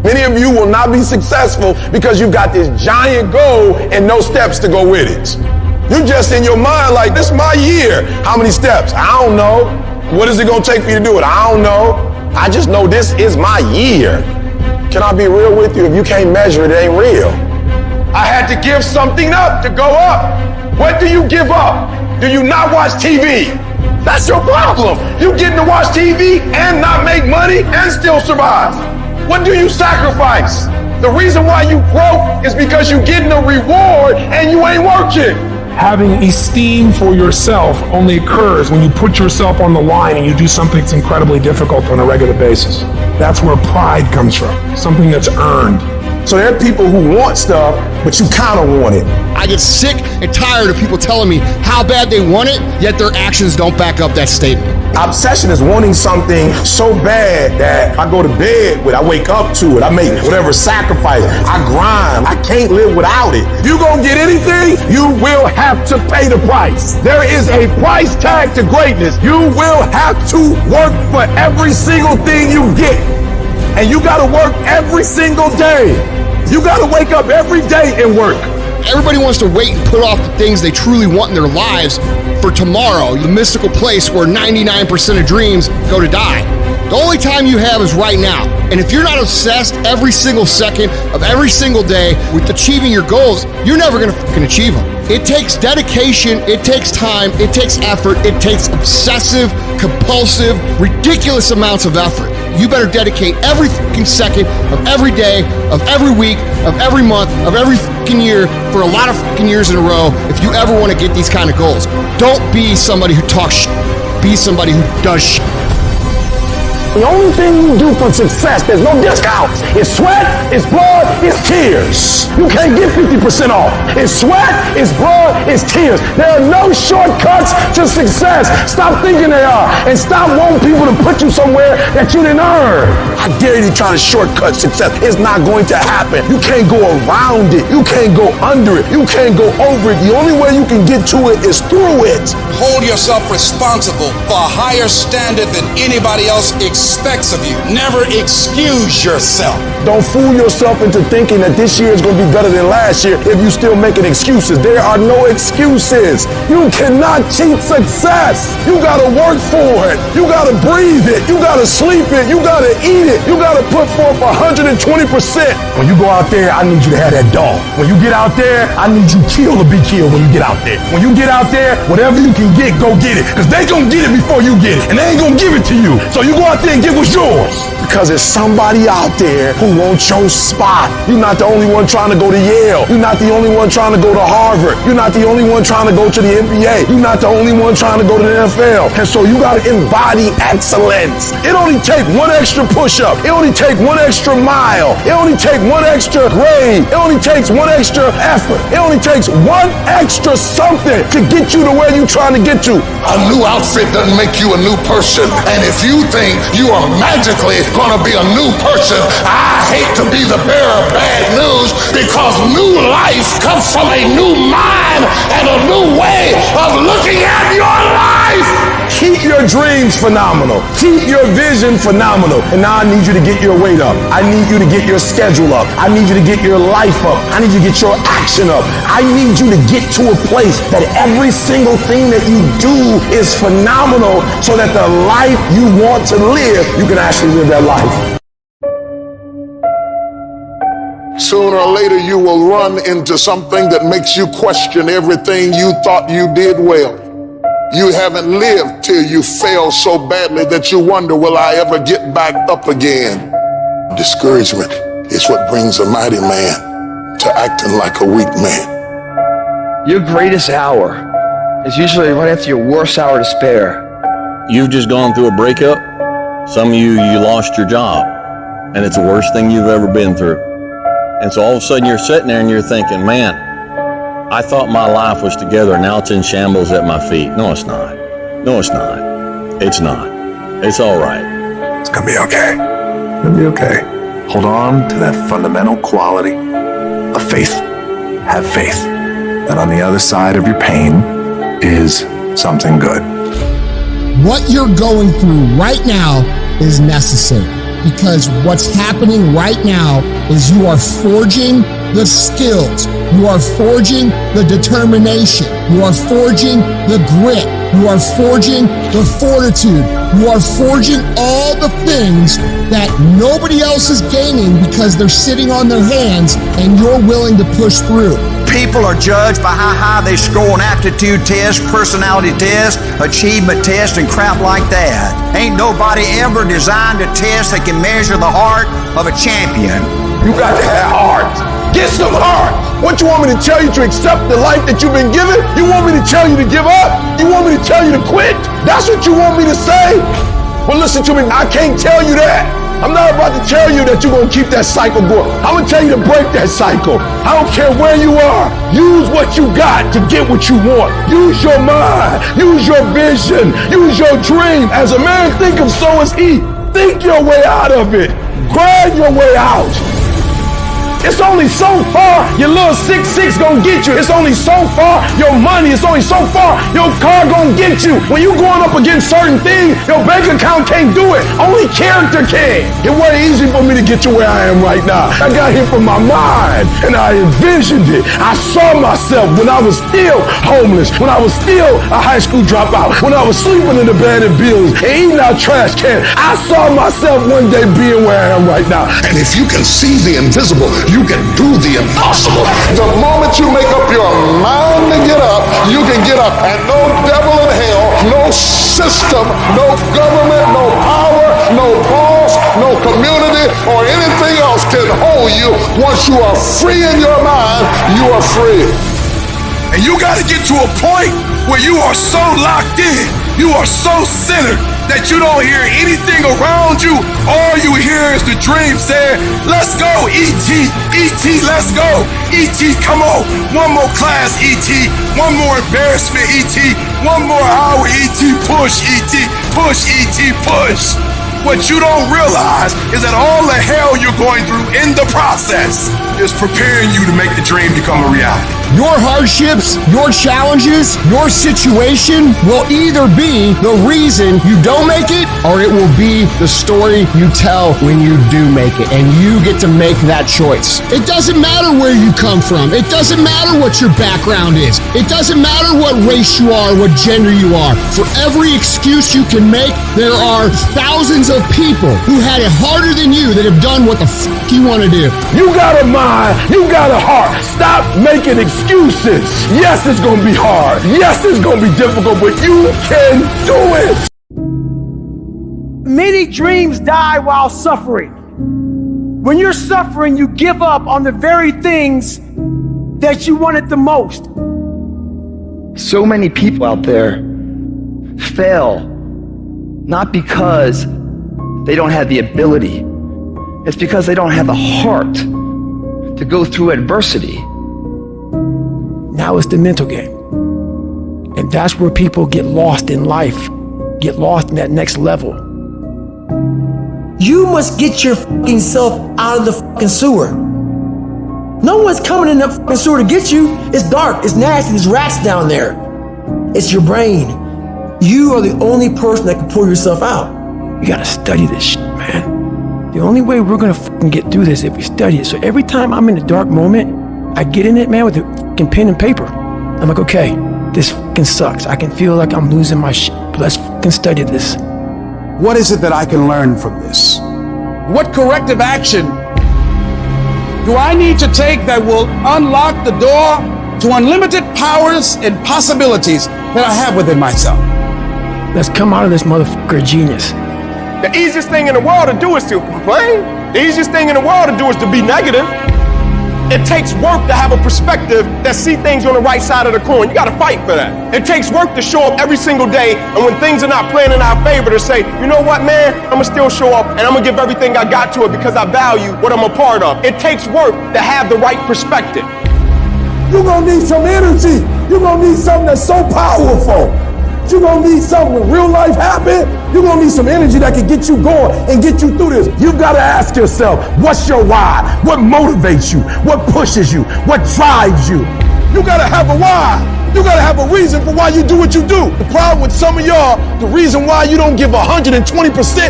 Many of you will not be successful because you've got this giant goal and no steps to go with it. You're just in your mind like, this is my year. How many steps? I don't know. What is it going to take for you to do it? I don't know. I just know this is my year. Can I be real with you? If you can't measure it, it ain't real. I had to give something up to go up. What do you give up? Do you not watch TV? That's your problem. You getting to watch TV and not make money and still survive. What do you sacrifice? The reason why you broke is because you getting a reward and you ain't working. Having esteem for yourself only occurs when you put yourself on the line and you do something that's incredibly difficult on a regular basis. That's where pride comes from, something that's earned. So there are people who want stuff, but you kind of want it. I get sick and tired of people telling me how bad they want it, yet their actions don't back up that statement. Obsession is wanting something so bad that I go to bed with, I wake up to it, I make whatever sacrifice, I grind, I can't live without it. You gonna get anything, you will have to pay the price. There is a price tag to greatness. You will have to work for every single thing you get. And you gotta work every single day. You gotta wake up every day and work. Everybody wants to wait and put off the things they truly want in their lives for tomorrow, the mystical place where 99% of dreams go to die. The only time you have is right now. And if you're not obsessed every single second of every single day with achieving your goals, you're never gonna fucking achieve them. It takes dedication, it takes time, it takes effort, it takes obsessive, compulsive, ridiculous amounts of effort. You better dedicate every fucking second of every day, of every week, of every month, of every fucking year for a lot of fucking years in a row if you ever want to get these kind of goals. Don't be somebody who talks shit. Be somebody who does shit. The only thing you do for success, there's no discounts. It's sweat, it's blood, it's tears. You can't get 50% off. It's sweat, it's blood, it's tears. There are no shortcuts to success. Stop thinking they are. And stop wanting people to put you somewhere that you didn't earn. I dare you to try to shortcut success. It's not going to happen. You can't go around it. You can't go under it. You can't go over it. The only way you can get to it is through it. Hold yourself responsible for a higher standard than anybody else expects of you. Never excuse yourself. Don't fool yourself into thinking that this year is going to be better than last year if you're still making excuses. There are no excuses. You cannot cheat success. You got to work for it. You got to breathe it. You got to sleep it. You got to eat it. You got to put forth 120%. When you go out there, I need you to have that dog. When you get out there, I need you kill to be killed when you get out there. When you get out there, whatever you can get, go get it. Because they going to get it before you get it. And they ain't going to give it to you. So you go out there and get what's yours. Because there's somebody out there who wants your spot. You're not the only one trying to go to Yale. You're not the only one trying to go to Harvard. You're not the only one trying to go to the NBA. You're not the only one trying to go to the NFL. And so you got to embody excellence. It only take one extra push-up. It only take one extra mile. It only take one extra grade. It only takes one extra effort. It only takes one extra something to get you to where you're trying to get to. A new outfit doesn't make you a new person. And if you think you are magically going to be a new person, I hate to be the bearer of bad news, because new life comes from a new mind and a new way of looking at your life. Keep your dreams phenomenal. Keep your vision phenomenal. And now I need you to get your weight up. I need you to get your schedule up. I need you to get your life up. I need you to get your action up. I need you to get to a place that every single thing that you do is phenomenal, so that the life you want to live, you can actually live that life. Sooner or later, you will run into something that makes you question everything you thought you did well. You haven't lived till you fail so badly that you wonder, will I ever get back up again? Discouragement is what brings a mighty man to acting like a weak man. Your greatest hour is usually right after your worst hour to spare. You've just gone through a breakup. Some of you lost your job, and it's the worst thing you've ever been through. And so all of a sudden you're sitting there and you're thinking, man, I thought my life was together, now it's in shambles at my feet. No, it's not. No, it's not. It's not. It's all right. It's gonna be okay. It's gonna be okay. Hold on to that fundamental quality of faith. Have faith that on the other side of your pain is something good. What you're going through right now is necessary. because what's happening right now is you are forging the skills. You are forging the determination. You are forging the grit. You are forging the fortitude. You are forging all the things that nobody else is gaining because they're sitting on their hands and you're willing to push through. People are judged by how high they score on aptitude tests, personality tests, achievement tests, and crap like that. Ain't nobody ever designed a test that can measure the heart of a champion. You got to have heart. Get some heart. What you want me to tell you, to accept the life that you've been given? You want me to tell you to give up? You want me to tell you to quit? That's what you want me to say? Well, listen to me. I can't tell you that. I'm not about to tell you that you're going to keep that cycle going. I'm going to tell you to break that cycle. I don't care where you are. Use what you got to get what you want. Use your mind. Use your vision. Use your dream. As a man thinketh, so is he. Think your way out of it. Grind your way out. It's only so far your little 6'6" gonna get you. It's only so far your money. It's only so far your car gonna get you. When you going up against certain things, your bank account can't do it. Only character can. It wasn't easy for me to get to where I am right now. I got here from my mind and I envisioned it. I saw myself when I was still homeless, when I was still a high school dropout, when I was sleeping in abandoned buildings and eating out trash cans. I saw myself one day being where I am right now. And if you can see the invisible, you can do the impossible. The moment you make up your mind to get up, you can get up. And no devil in hell, no system, no government, no power, no boss, no community, or anything else can hold you. Once you are free in your mind, you are free. And you got to get to a point where you are so locked in, you are so centered, that you don't hear anything around you. All you hear is the dream saying, let's go, E.T., E.T., let's go. E.T., come on. One more class, E.T., one more embarrassment, E.T., one more hour, E.T., push, E.T., push, E.T., push. What you don't realize is that all the hell you're going through in the process is preparing you to make the dream become a reality. Your hardships, your challenges, your situation will either be the reason you don't make it, or it will be the story you tell when you do make it, and you get to make that choice. It doesn't matter where you come from. It doesn't matter what your background is. It doesn't matter what race you are, what gender you are. For every excuse you can make, there are thousands of people who had it harder than you that have done what the fuck you want to do. You got a mind, you got a heart. Stop making excuses. Yes, it's gonna be hard. Yes, it's gonna be difficult, but you can do it. Many dreams die while suffering. When you're suffering, you give up on the very things that you wanted the most. So many people out there fail not because they don't have the ability. It's because they don't have the heart to go through adversity. Now it's the mental game. And that's where people get lost in life, get lost in that next level. You must get your fucking self out of the fucking sewer. No one's coming in that fucking sewer to get you. It's dark, it's nasty, there's rats down there. It's your brain. You are the only person that can pull yourself out. You gotta study this shit, man. The only way we're gonna fucking get through this is if we study it. So every time I'm in a dark moment, I get in it, man, with a fucking pen and paper. I'm like, okay, this fucking sucks. I can feel like I'm losing my shit, but let's fucking study this. What is it that I can learn from this? What corrective action do I need to take that will unlock the door to unlimited powers and possibilities that I have within myself? Let's come out of this motherfucker genius. The easiest thing in the world to do is to complain. The easiest thing in the world to do is to be negative. It takes work to have a perspective that see things on the right side of the coin. You gotta fight for that. It takes work to show up every single day, and when things are not playing in our favor, to say, you know what, man, I'm gonna still show up, and I'm gonna give everything I got to it because I value what I'm a part of. It takes work to have the right perspective. You're gonna need some energy. You're gonna need something that's so powerful. You're gonna need something when real life happens. You're gonna need some energy that can get you going and get you through this. You've gotta ask yourself, what's your why? What motivates you? What pushes you? What drives you? You gotta have a why. You gotta have a reason for why you do what you do. The problem with some of y'all, the reason why you don't give 120%,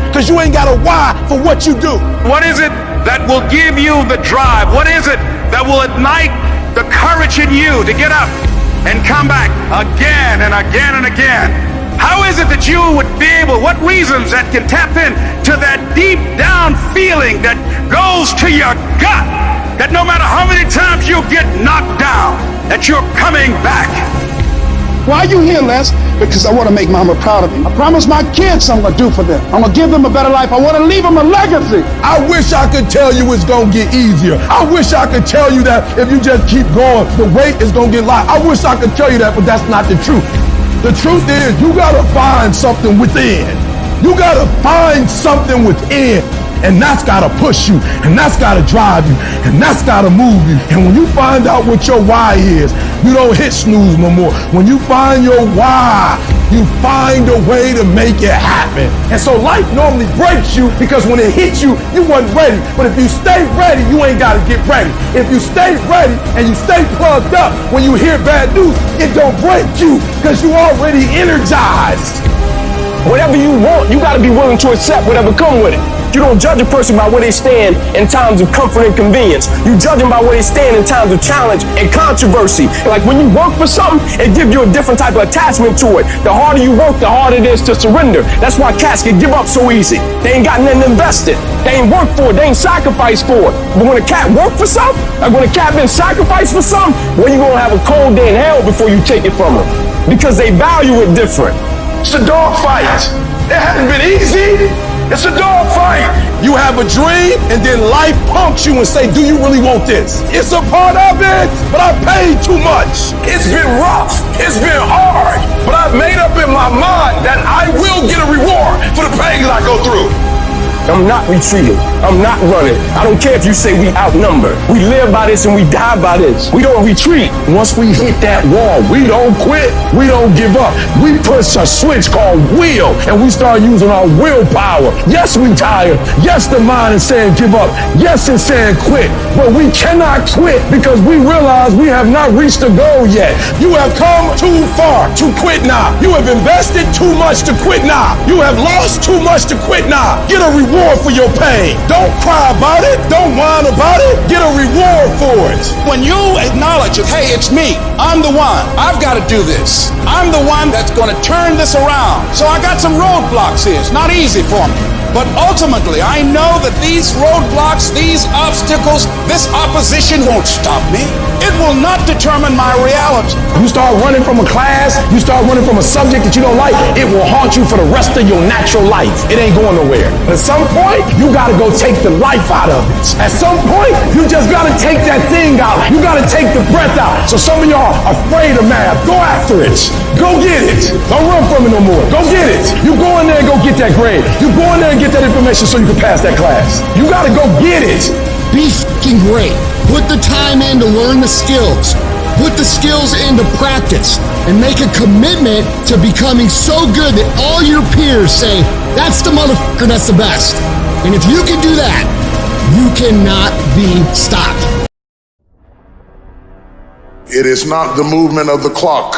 because you ain't got a why for what you do. What is it that will give you the drive? What is it that will ignite the courage in you to get up and come back again and again and again? How is it that you would be able, what reasons that can tap in to that deep down feeling that goes to your gut, that no matter how many times you get knocked down, that you're coming back? Why are you here, Les? Because I want to make Mama proud of me. I promise my kids I'm going to do for them. I'm going to give them a better life. I want to leave them a legacy. I wish I could tell you it's going to get easier. I wish I could tell you that if you just keep going, the weight is going to get light. I wish I could tell you that, but that's not the truth. The truth is, you got to find something within. You got to find something within. And that's gotta push you, and that's gotta drive you, and that's gotta move you. And when you find out what your why is, you don't hit snooze no more. When you find your why, you find a way to make it happen. And so life normally breaks you because when it hits you, you wasn't ready. But if you stay ready, you ain't gotta get ready. If you stay ready and you stay plugged up, when you hear bad news, it don't break you because you already energized. Whatever you want, you gotta be willing to accept whatever come with it. You don't judge a person by where they stand in times of comfort and convenience. You judge them by where they stand in times of challenge and controversy. Like when you work for something, it gives you a different type of attachment to it. The harder you work, the harder it is to surrender. That's why cats can give up so easy. They ain't got nothing invested. They ain't worked for it. They ain't sacrificed for it. But when a cat worked for something, like when a cat been sacrificed for something, well, you're gonna have a cold day in hell before you take it from them. Because they value it different. It's a dog fight. It hasn't been easy. It's a dog fight. You have a dream and then life punks you and say, do you really want this? It's a part of it, but I paid too much. It's been rough. It's been hard, but I've made up in my mind that I will get a reward for the pain that I go through. I'm not retreating. I'm not running. I don't care if you say we outnumber. We live by this and we die by this. We don't retreat. Once we hit that wall, we don't quit. We don't give up. We push a switch called will, and we start using our willpower. Yes, we tired. Yes, the mind is saying give up. Yes, it's saying quit. But we cannot quit because we realize we have not reached the goal yet. You have come too far to quit now. You have invested too much to quit now. You have lost too much to quit now. Get a reward for your pain. Don't cry about it. Don't whine about it. Get a reward for it. When you acknowledge it, hey, it's me. I'm the one. I've got to do this. I'm the one that's going to turn this around. So I got some roadblocks here. It's not easy for me. But ultimately, I know that these roadblocks, these obstacles, this opposition won't stop me. It will not determine my reality. You start running from a class, you start running from a subject that you don't like, it will haunt you for the rest of your natural life. It ain't going nowhere. At some point, you gotta go take the life out of it. At some point, you just gotta take that thing out. You gotta take the breath out. So some of y'all are afraid of math. Go after it. Go get it. Don't run from it no more. Go get it. You go in there and go get that grade. You go in there and get that information so you can pass that class. You gotta go get it. Be f***ing great. Put the time in to learn the skills. Put the skills into practice and make a commitment to becoming so good that all your peers say, that's the motherfucker that's the best. And if you can do that, you cannot be stopped. It is not the movement of the clock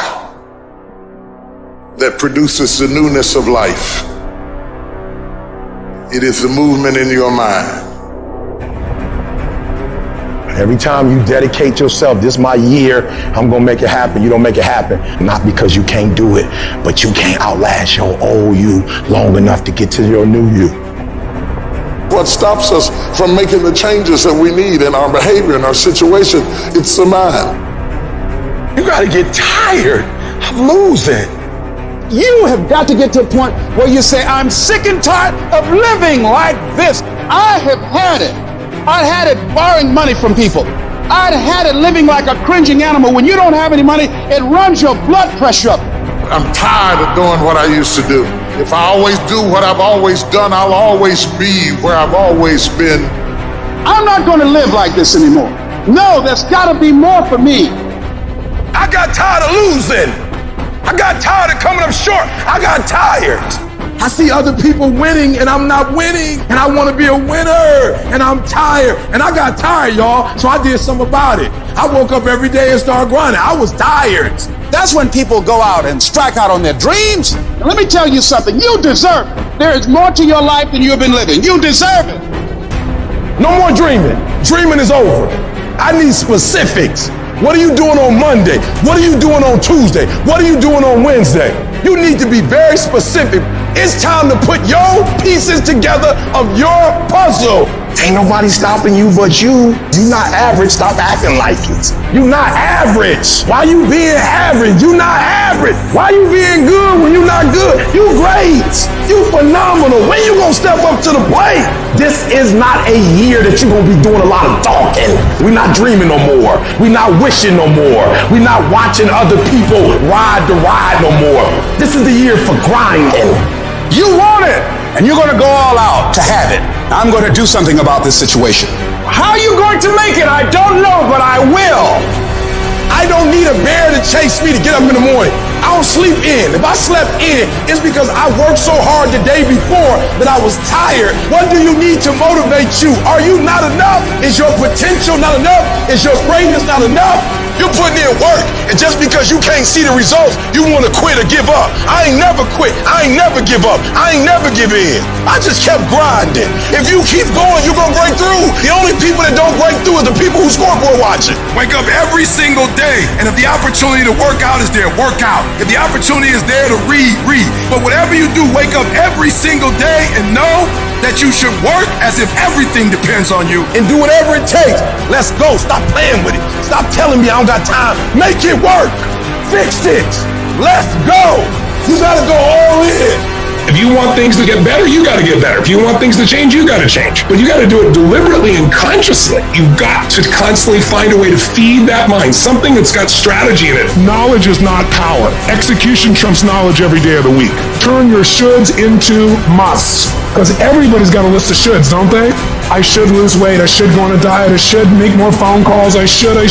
that produces the newness of life. It is the movement in your mind. Every time you dedicate yourself, this is my year, I'm gonna make it happen, you don't make it happen. Not because you can't do it, but you can't outlast your old you long enough to get to your new you. What stops us from making the changes that we need in our behavior, in our situation, it's the mind. You gotta get tired of losing. You have got to get to a point where you say, I'm sick and tired of living like this. I have had it. I had it borrowing money from people. I'd had it living like a cringing animal. When you don't have any money, it runs your blood pressure up. I'm tired of doing what I used to do. If I always do what I've always done, I'll always be where I've always been. I'm not going to live like this anymore. No, there's got to be more for me. I got tired of losing. I got tired of coming up short. I got tired. I see other people winning and I'm not winning, and I want to be a winner, and I'm tired, and I got tired, y'all, so I did something about it. I woke up every day and started grinding. I was tired. That's when people go out and strike out on their dreams. And let me tell you something, you deserve it. There is more to your life than you've been living. You deserve it. No more dreaming. Dreaming is over. I need specifics. What are you doing on Monday? What are you doing on Tuesday? What are you doing on Wednesday? You need to be very specific. It's time to put your pieces together of your puzzle. Ain't nobody stopping you but you. You not average, stop acting like it. You not average. Why you being average? You not average. Why you being good when you not good? You great. You phenomenal. When you gonna step up to the plate? This is not a year that you gonna be doing a lot of talking. We not dreaming no more. We not wishing no more. We not watching other people ride the ride no more. This is the year for grinding. You want it, and you're gonna go all out to have it. I'm gonna do something about this situation. How are you going to make it? I don't know, but I will. I don't need a bear to chase me to get up in the morning. I don't sleep in. If I slept in, it's because I worked so hard the day before that I was tired. What do you need to motivate you? Are you not enough? Is your potential not enough? Is your greatness not enough? You're putting in work, and just because you can't see the results, you want to quit or give up. I ain't never quit. I ain't never give up. I ain't never give in. I just kept grinding. If you keep going, you're going to break through. The only people that don't break through are the people who scoreboard watching. Wake up every single day, and if the opportunity to work out is there, work out. If the opportunity is there to read, read. But whatever you do, wake up every single day and know that you should work as if everything depends on you. And do whatever it takes. Let's go. Stop playing with it. Stop telling me I don't got time. Make it work. Fix it. Let's go. You gotta go all in. If you want things to get better, you got to get better. If you want things to change, you got to change. But you got to do it deliberately and consciously. You've got to constantly find a way to feed that mind, something that's got strategy in it. Knowledge is not power. Execution trumps knowledge every day of the week. Turn your shoulds into musts. Because everybody's got a list of shoulds, don't they? I should lose weight. I should go on a diet. I should make more phone calls. I should. You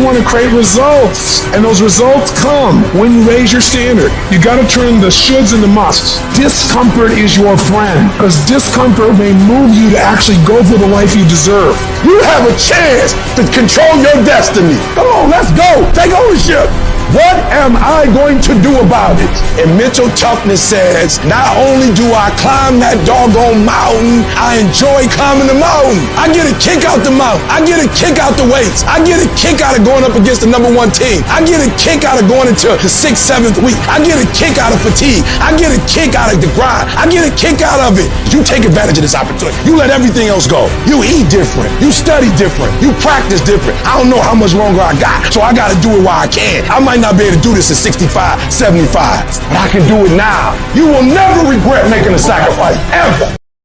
want to create results. And those results come when you raise your standard. You got to turn the shoulds into musts. Discomfort is your friend. Because discomfort may move you to actually go for the life you deserve. You have a chance to control your destiny. Come on, let's go. Take ownership. What am I going to do about it? And mental toughness says, not only do I climb that doggone mountain, I enjoy climbing the mountain. I get a kick out the mountain. I get a kick out the weights. I get a kick out of going up against the #1 team. I get a kick out of going into the 6th, 7th week. I get a kick out of fatigue. I get a kick out of the grind. I get a kick out of it. You take advantage of this opportunity. You let everything else go. You eat different. You study different. You practice different. I don't know how much longer I got, so I got to do it while I can. I might not be able to do this at 65, 75, but I can do it now. You will never regret making a sacrifice, ever.